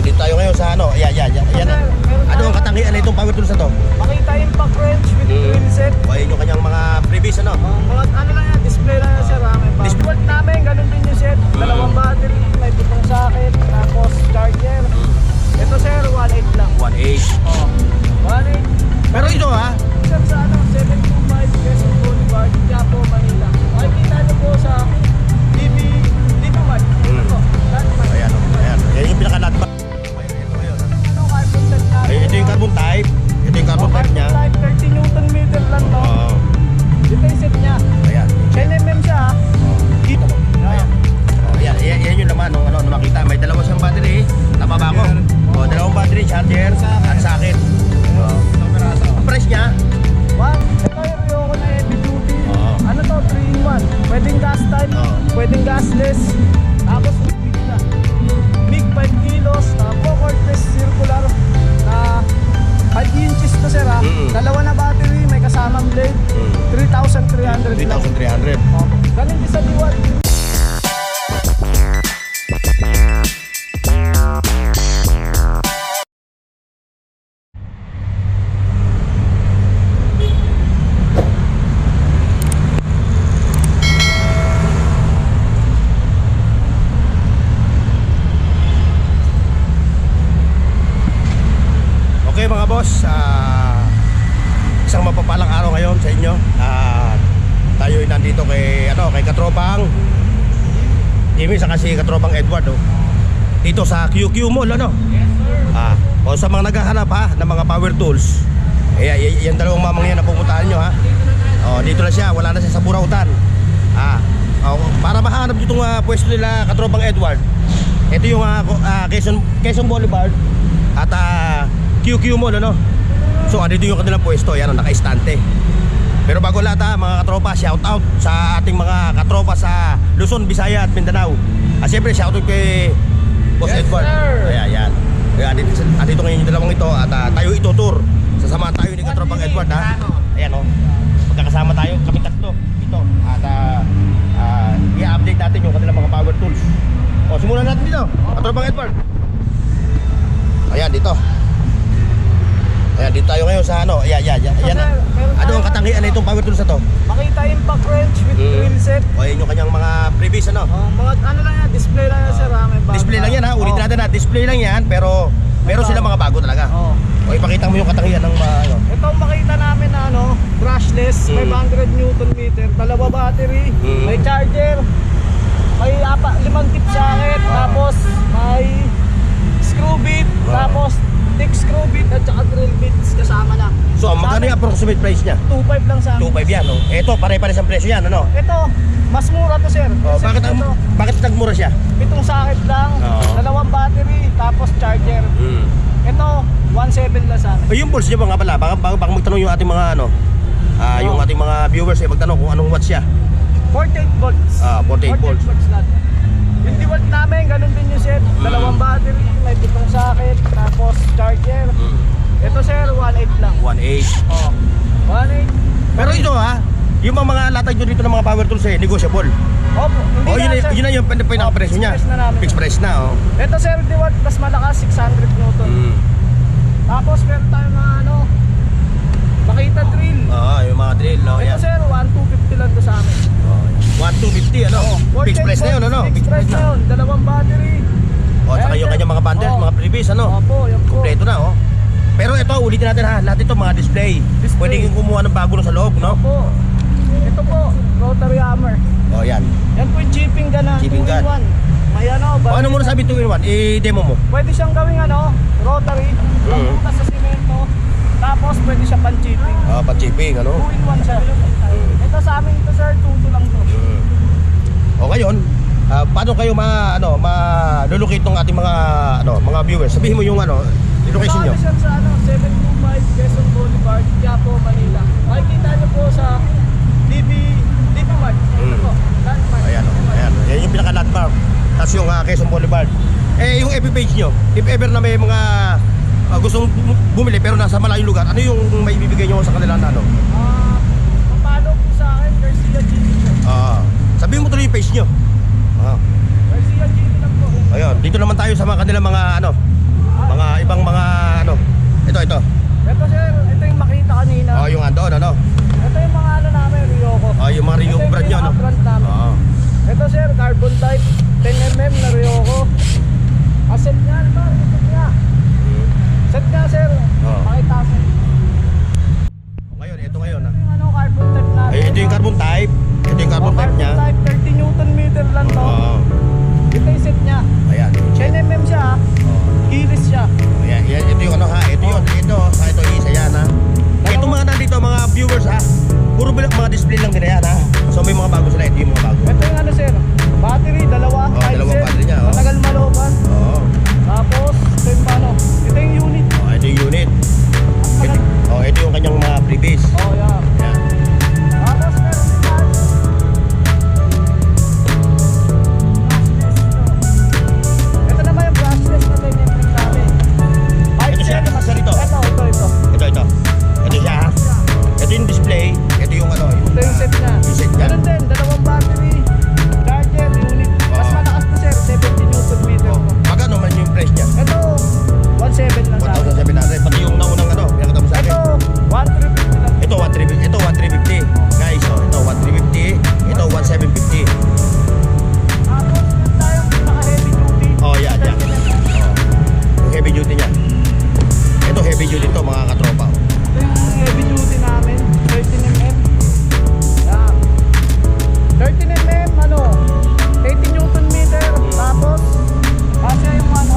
dito tayo ngayon sa ano. Yan. Ano ang katangian na itong power tools na to? Makita impact wrench with twin set. O yun yung kanyang mga previous ano. Mga ano lang yan, display lang yan sir. Display namin, ganun din yung set. Dalawang battery, may butong socket, tapos charger. Ito sir, 1.8 lang. 1.8. Oh, 1.8. Pero ito ha, Sir, sa ano, 725 Quezon Boulevard, Quiapo, Manila. Makikita niyo po sa DB Mart. Ito, Landmark. ayan o. Yan yung pinaka-lat ba? Ayun. Ano, carbon type namin. Ito yung carbon type. Ito yung carbon type niya. Carbon type, 30 Newton meter lang to. Oo. Ito yung set niya. Ayan. 10mm siya ha. Dito mo. Ayan. Oh, yan yung naman nung makita. May dalawa siyang battery. Tama ba ako? Oh, dalawang battery, charger, at socket. Oh. Ang price niya? Ito yung Ryoko na heavy duty. Oo. Ano to, 3-in-1. Pwedeng gas type, Oo. pwedeng gasless. Tapos MIG na. MIG 5 kilos, cordless circular na 5 inches to sir ha. Dalawa na battery, may kasamang blade. 3,300 lang. 3,300. Oh. Ganun din sa Diwal. Okay mga boss, isang mapapalang araw ngayon sa inyo. Tayo ay nandito kay Katropang Jimmy sa kasi Katropang Edward dito sa QQ Mall ano. Yes sir. O sa mga naghahanap ha ng mga power tools. Yan dalawang mamang yan na pupuntahan nyo ha. Dito na siya, wala na siya sa Burautan. Para mahanap itong pwesto nila Katropang Edward. Ito yung Quezon Boulevard at QQ Mall ano. So dito yung kanilang pwesto, yan naka-istante. Pero bago lahat mga katropa, shout out sa ating mga katropa sa Luzon, Visaya at Mindanao. Siyempre shout out kay Boss Yes, Edward. sir. Ayan. Kaya dito ngayon yung dalawang ito at tayo itutur. Sasamahan tayo ni Katropang Edward ha. Ayan magkakasama tayo, kami tatlo dito. At i-update natin yung kanilang mga power tools. Simulan natin dito, Katropang Edward. Ayan dito. Ayan, dito tayo ngayon sa ano. Yan. Ano ang katangian na itong power tools na to? Makita impact wrench with twin set. O yun yung kanyang mga previous ano. Mga ano lang yan, display lang yan sir ha. May bago Display lang yan ha, ulit natin na. Display lang yan, pero meron sila mga bago talaga. O ipakita mo yung katangian ng ano. Ito ang makita namin na ano, brushless, may 100 Newton meter, dalawa battery, may charger, may 5 tip socket, tapos may screw bit, tapos thick screw bit at saka drill bits kasama na. So magkano yung approximate price niya? 2.5 lang sa amin. 2.5 yan Ito pare-pares ang presyo yan ano. Ito, mas mura to sir. Bakit nagmura siya? Pitong socket lang, dalawang battery, tapos charger. Ito, 1.7 lang sa amin. Yung volts niya ba nga pala? Baka magtanong yung ating mga ano, yung ating mga viewers magtanong kung anong watts siya. 48 volts. 48 volts. natin. Yung DeWalt namin, ganun din yung set. Dalawang battery, may pitong socket, tapos charger. Ito sir, 1.8 lang. 1.8. 1.8. Pero ito yung mga latag nyo dito ng mga power tools negotiable. Opo, hindi Yun na yung pinaka-presyo niya. Fixed price na namin. Fixed price na Ito sir, DeWalt, mas malakas, 600 Newton. Tapos meron tayong mga ano, Makita drill. Yung mga drill Ito sir, 1.250 lang to sa amin. 1,250 ano? Fixed price na yun ano? Fixed price na yun, dalawang battery. Tsaka yung kanyang mga bundles, mga previous ano? Opo, yan po. Kompleto na Pero ito, ulitin natin ha, lahat ito mga display. Pwede kang kumuha ng bago sa loob, no? Opo. Ito po, rotary hammer. Yan. Yan po yung chipping gun na Chipping gun. 2-in-1. May ano, Ano muna sabi 2-in-1? I-demo mo. pwede siyang gawing ano, rotary, pangbutas sa simento. Tapos pwede siya pan-chipping. Pa-chipping, ano? 2-in-1 siya. Ito sa amin ito sir, 2 lang to. O ngayon, paano kayo malulocate ng ating mga viewers? Sabihin mo yung location nyo. Sa sa 725 Quezon Boulevard, Quiapo, Manila. Makikita niyo po sa DB Mart. Ito po, Landmark. Ayan. Yan yung pinaka-landmark. Tapos yung Quezon Boulevard. Yung FB page nyo, if ever na may mga gustong bumili pero nasa malayong lugar, ano yung may ibibigay nyo sa kanila na ano? Papalo po sa akin, Garcia GT. Sabihin mo tuloy yung page nyo. Garcia GT lang po. Ayun, dito naman tayo sa mga kanilang mga taon, ano? Ito yung mga ano namin, Ryoko. Yung mga Ryoko Ito yung brand nyo, no? pinaka-brand namin. Oo. Ito sir, carbon type, 10mm na Ryoko. Set niya, ito, set niya. Set niya sir, Oo. pakita sir. Ngayon, ito ngayon, ha? Yung ano, carbon type namin. Ito yung carbon type. Ito yung carbon type niya. Carbon type, 30 Newton meter lang to. Oo. Ito yung set niya. Ayan. 10mm siya, Oo. gilis siya. Ayan, ito yung ano ha, ito yun, ito isa yan ha. Ito mga nandito, mga viewers ha, puro mga display lang nila yan ha. So may mga bago sila, ito yung mga bago. Ito yung ano sir, battery, dalawa, dalawang battery niya, oh. matagal maloban. Oo. Tapos, ito yung ano, ito yung unit. Ito yung unit. Ito yung kanyang mga previous. Oh, yeah. Ayan. Tapos, meron din tayo. Brushless ito. Ito naman yung brushless na ganyan yung namin. Ito siya, isa rito. Ito. Ito siya ha. Ito yung display, ito yung ano. Ito yung set niya. Yung set niya. Ganun din, dalawang battery, charger, unit. Mas malakas to sir, 70 Newton meter. Magkano man yung price niya? Ito, 1.7 lang sa akin. 1,700. Pati yung naunang ano, pinakita mo sa akin. Ito, 1.350 lang. Ito 1,350. Guys, ito 1,350. Ito 1,750. Tapos, meron tayong pinaka-heavy duty. Yan. Yung heavy duty niya. Ito heavy duty to mga katropa. Ito yung heavy duty namin, 13mm. Yan. 13mm, ano, 80 Newton meter. Tapos, kasi yung ano,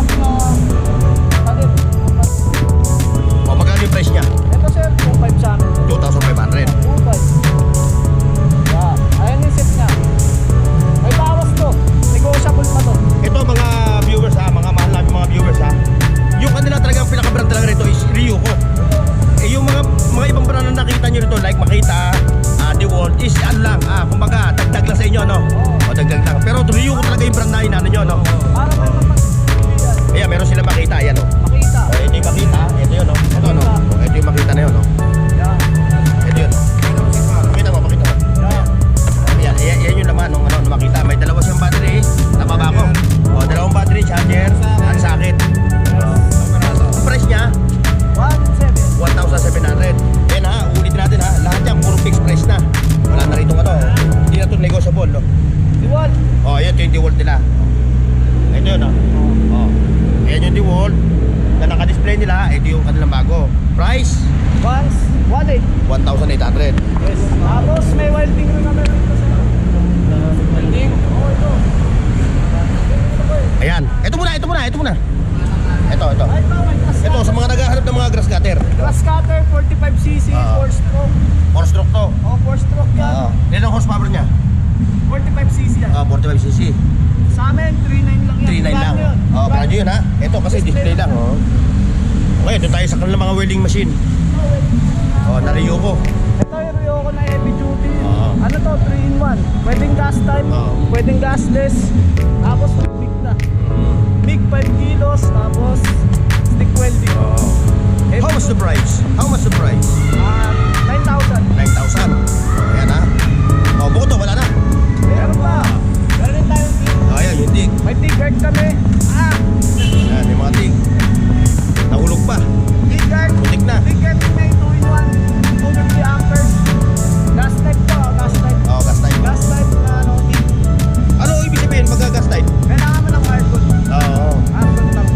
palit. Magkano yung price niya? Ito sir, 2.5 sa amin. 2,500. 2.5. Yan. Ayan yung set niya. May bawas to. Negotiable pa to. Ito mga viewers ha, mga mahal namin mga viewers ha. Yung kanila talagang pinaka-brand talaga rito is Ryoko. Yung mga ibang brand na nakita nyo rito like Makita, DeWalt is ano lang, kumbaga dagdag lang sa inyo no. O dagdag lang. Pero Ryoko talaga yung brand na inano nyo no. Para may mapag-ibigyan. Ayan, meron sila Makita, ayan o. Makita. Ito yung Makita, ito yun no. Ito no. Ito yung Makita na yun no. Yan. Ito yun. Pakita mo. Yan. Yan yung laman nung ano, Makita. May dalawa siyang battery, tama ba ako? O, dalawang battery, charger, at sakit. Ang price niya, 1.7. 1,700. Yan ha, ulitin natin ha. Lahat yan, puro fixed price na. Wala na rito ano. Hindi na ito negotiable no. Diwal. Yan yung DeWalt nila. Ito yun ha. Yan yung DeWalt. Na naka-display nila, ito yung kanilang bago. Price, Once, 1.8. 1,800. Yes. Tapos may welding rin naman rito sa welding. Oo, ito. Ayan. Ito muna. Ito. Ay, ito, may grass Ito, sa mga naghahanap ng mga grass cutter. grass cutter, 45cc, 4-stroke. 4-stroke to. 4-stroke yan. Ilan ang horsepower niya? 45cc yan. 45cc. Sa amin, 3.9 lang yan. 3.9 lang. Brand new yun ha. Ito kasi display lang. Okay, doon tayo sa kanilang mga welding machine. Na Ryoko. Ito yung Ryoko na heavy duty. Oo. Ano to, 3-in-1. Pwedeng gas type, Oo. pwedeng gasless. Tapos big na. Big 5 kilos, tapos stick welding. Heavy How much the duty. price? 9,000. 9,000. Ayan ha. Bukod to, wala na. Meron pa. Meron din tayong dig. Ayan, yung dig. May dig guard kami. Ayan, yung mga dig. Nahulog pa. Dig guard. Putik na. Dig guard may 2-in-1. 250 amperes. Gas type to, gas type. Gas type. Gas type na ano, dig. Ano ibig sabihin mag-gas type? Kailangan mo ng argon. Oo. Argon tank.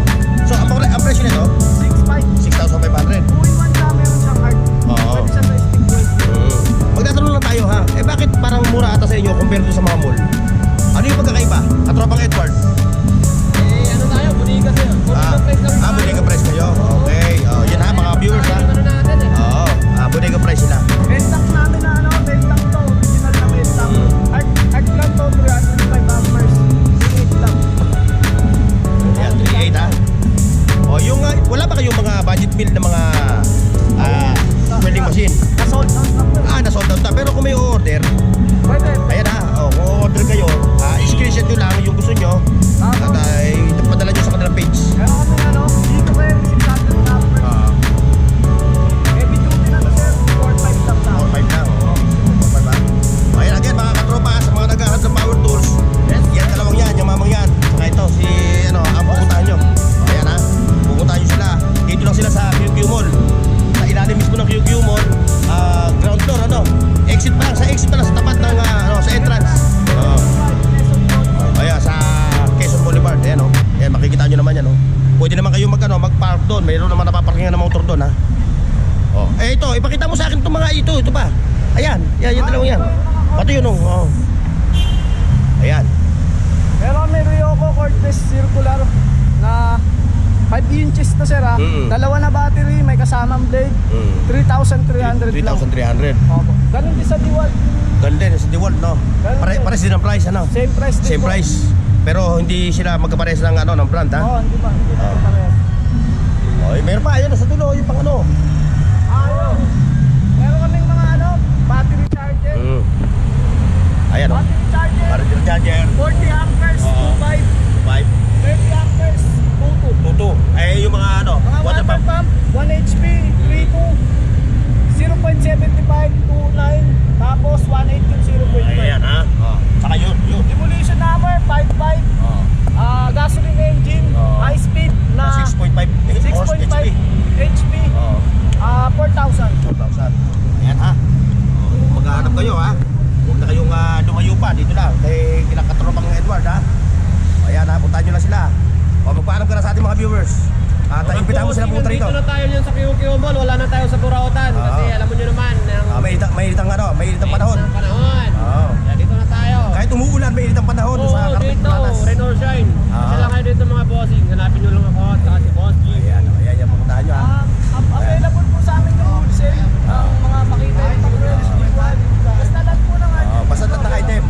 So, ang presyo nito, 6.5. 6,500. 2-in-1 siya, meron siyang hard. Oo. Pwede siya mag-park doon. Mayroon naman napaparkingan ng motor doon, ha. Oh, ito, ipakita mo sa akin itong mga ito pa. Ayan, yung dalawang yan. Pati yun, oh. Ayan. Pero may Ryoko cordless circular na 5 inches to, sir, ha. Dalawa na battery, may kasamang blade. 3,300 lang. 3,300. Opo. Ganun din sa DeWalt. Ganda din sa DeWalt, no? Pares din ang price, ano? Same price din Same po. price. Pero hindi sila magkapares ng ng brand, ha? Oo, hindi ba? Hindi ba parehas? Oh, meron pa, ayun, sa dulo, yung pang ano. Ayun. Meron kaming mga battery charger. Ayan, oh. Battery charger. Battery charger. 40 amperes, 2.5. 5. 30 amperes, 2.2. Tuto. Eh, yung mga Mga water pump, 1 HP, 3.2, 0.75 to 9, tapos 1.8 yung 0.5. Ayan, ha? Oh. Saka yun. Demolition hammer, 5.5. Oh. Gasoline engine, high speed na 6.5 6.5 HP, Oh. 4,000. 4,000. Ayan, ha? Oh. Maghahanap kayo, ha? Huwag na kayong lumayo pa. Dito lang. Kay kinakatropang Edward, ha? Ayan, ha? Puntahan nyo na sila. O, magpaalam ka na sa ating mga viewers. At imbitahan mo sila pumunta rito. Dito na tayo niyan sa QQ Mall, wala na tayo sa Burautan kasi alam mo nyo naman Mainit ang panahon. ng panahon. Oo. Kaya dito na tayo. Kahit umuulan, mainit ang panahon Oo, sa Carpet dito, Planas. rain or shine. Ah. Kasi lang kayo dito mga bossing. Hanapin nyo lang ako at saka si Boss G. Ayan, ayan, pupuntahan nyo, ha? Available po sa amin yung wholesale ng mga makita yung pag-release visual. Basta lang po ng Basta lahat ng item,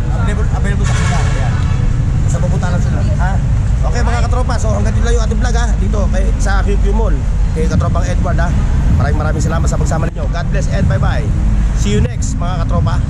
available sa kanila. Ayan. Basta pupunta lang sila. Ha? Okay mga katropa, so hanggang dito lang yung ating vlog, ha? Dito sa QQ Mall. Kay katropang Edward, ha? Maraming salamat sa pagsama ninyo. God bless and bye-bye. See you next mga katropa.